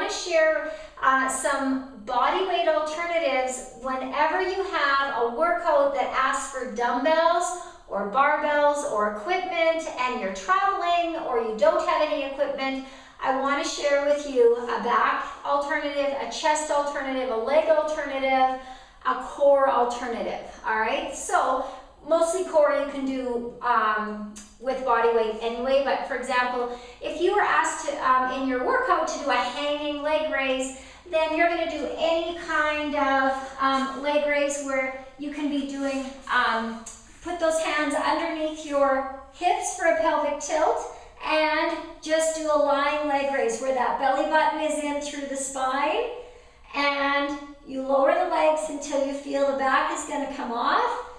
want to share some body weight alternatives whenever you have a workout that asks for dumbbells or barbells or equipment and you're traveling or you don't have any equipment. I want to share with you a back alternative, a chest alternative, a leg alternative, a core alternative. All right, so mostly core you can do with body weight anyway, but for example, if you were asked to, in your workout to do a hanging leg raise, then you're going to do any kind of leg raise where you can be doing, put those hands underneath your hips for a pelvic tilt and just do a lying leg raise where that belly button is in through the spine, and you lower the legs until you feel the back is going to come off.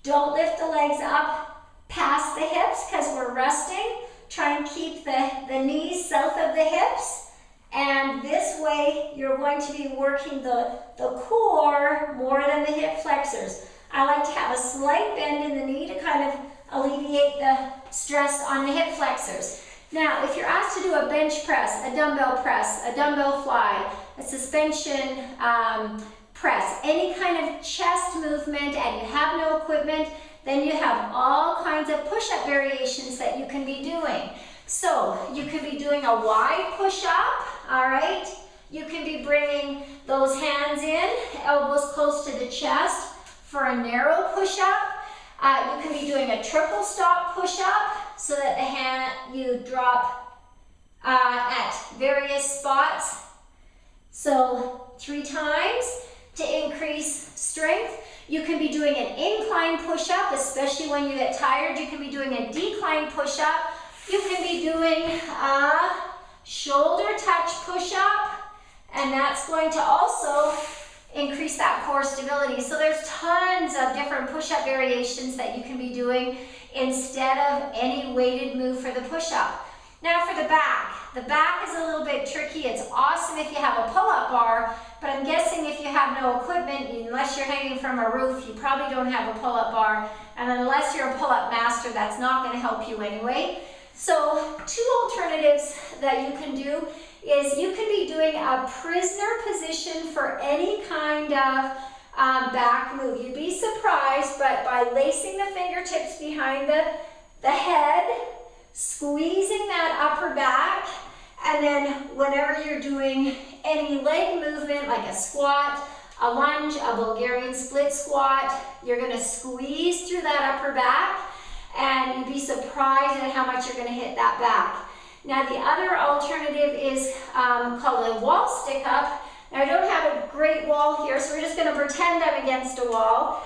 Don't lift the legs up past the hips because we're resting. Try and keep the knees south of the hips. And this way, you're going to be working the core more than the hip flexors. I like to have a slight bend in the knee to kind of alleviate the stress on the hip flexors. Now, if you're asked to do a bench press, a dumbbell fly, a suspension press, any kind of chest movement, and you have no equipment, then you have all kinds of push-up variations that you can be doing. So you could be doing a wide push-up, all right? You can be bringing those hands in, elbows close to the chest for a narrow push-up. You can be doing a triple stop push-up so that you drop at various spots. So 3 times to increase strength. You can be doing an incline push-up, especially when you get tired. You can be doing a decline push-up. You can be doing a shoulder touch push-up, and that's going to also increase that core stability. So there's tons of different push-up variations that you can be doing instead of any weighted move for the push-up. Now for the back is a little bit tricky. It's awesome if you have a pull-up bar, but I'm guessing if you have no equipment, unless you're hanging from a roof, you probably don't have a pull-up bar, and unless you're a pull-up master, that's not going to help you anyway. So 2 alternatives that you can do is you can be doing a prisoner position for any kind of back move. You'd be surprised, but by lacing the fingertips behind the head, squeezing that upper back, and then whenever you're doing any leg movement like a squat, a lunge, a Bulgarian split squat, you're going to squeeze through that upper back, and you'd be surprised at how much you're going to hit that back. Now the other alternative is called a wall stick up. Now I don't have a great wall here, so we're just going to pretend I'm against a wall.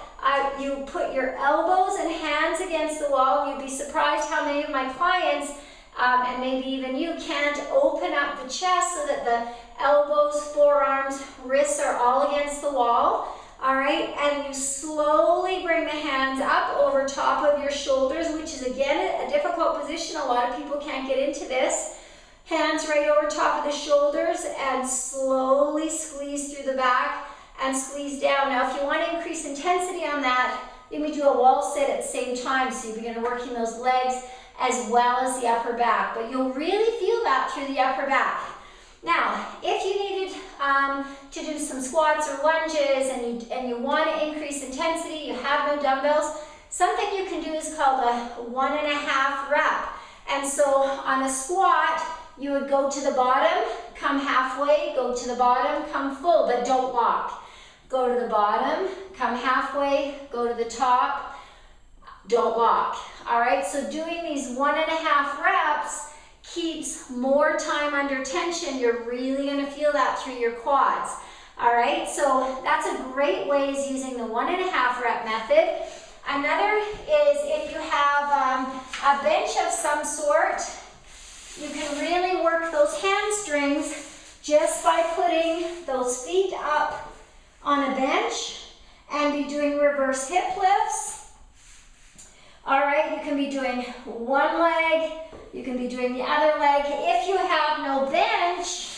You put your elbows and hands against the wall. You'd be surprised how many of my clients, and maybe even you, can't open up the chest so that the elbows, forearms, wrists are all against the wall. All right, and you slowly bring the hands up over top of your shoulders, which is again a difficult position. A lot of people can't get into this. Hands right over top of the shoulders and slowly squeeze through the back and squeeze down. Now, if you want to increase intensity on that, then we do a wall sit at the same time. So you begin working those legs as well as the upper back, but you'll really feel that through the upper back. Now, if you needed to do some squats or lunges and you want to increase intensity, you have no dumbbells, something you can do is called a 1.5 rep. And so on a squat, you would go to the bottom, come halfway, go to the bottom, come full, but don't lock. Go to the bottom, come halfway, go to the top, don't lock. All right, so doing these 1.5 reps keeps more time under tension. You're really going to feel that through your quads. All right, so that's a great way is using the 1.5 rep method. Another is if you have a bench of some sort, you can really work those hamstrings just by putting those feet up on a bench and be doing reverse hip lifts. All right, you can be doing one leg, you can be doing the other leg. If you have no bench,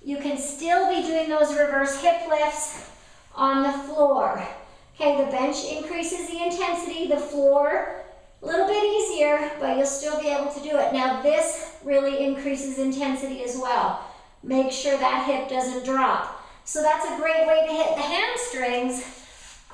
you can still be doing those reverse hip lifts on the floor. Okay, the bench increases the intensity, the floor a little bit easier, but you'll still be able to do it. Now this really increases intensity as well. make sure that hip doesn't drop. So that's a great way to hit the hamstrings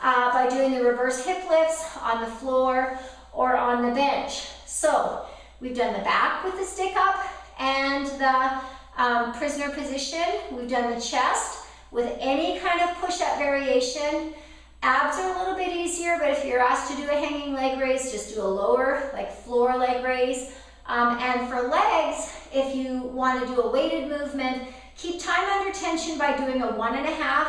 by doing the reverse hip lifts on the floor or on the bench. So we've done the back with the stick up and the prisoner position. We've done the chest with any kind of push-up variation. Abs are a little bit easier, but if you're asked to do a hanging leg raise, just do a lower, like floor leg raise. And for legs, if you want to do a weighted movement, keep time under tension by doing a 1.5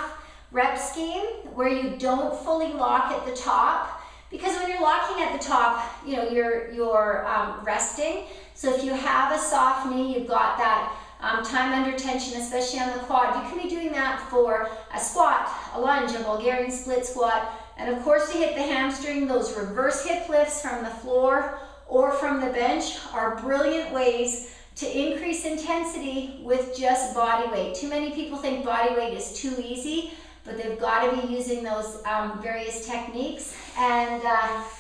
rep scheme where you don't fully lock at the top. Because when you're locking at the top, you know, you're resting. So if you have a soft knee, you've got that time under tension, especially on the quad. You can be doing that for a squat, a lunge, a Bulgarian split squat. And of course, to hit the hamstring, those reverse hip lifts from the floor or from the bench are brilliant ways to increase intensity with just body weight. Too many people think body weight is too easy, but they've got to be using those various techniques, and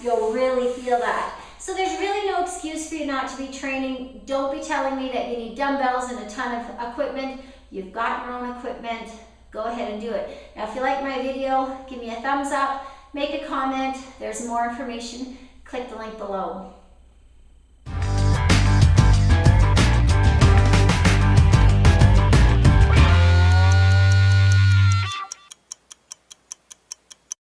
you'll really feel that. So there's really no excuse for you not to be training. Don't be telling me that you need dumbbells and a ton of equipment. You've got your own equipment. Go ahead and do it. Now, if you like my video, give me a thumbs up, make a comment. There's more information. Click the link below.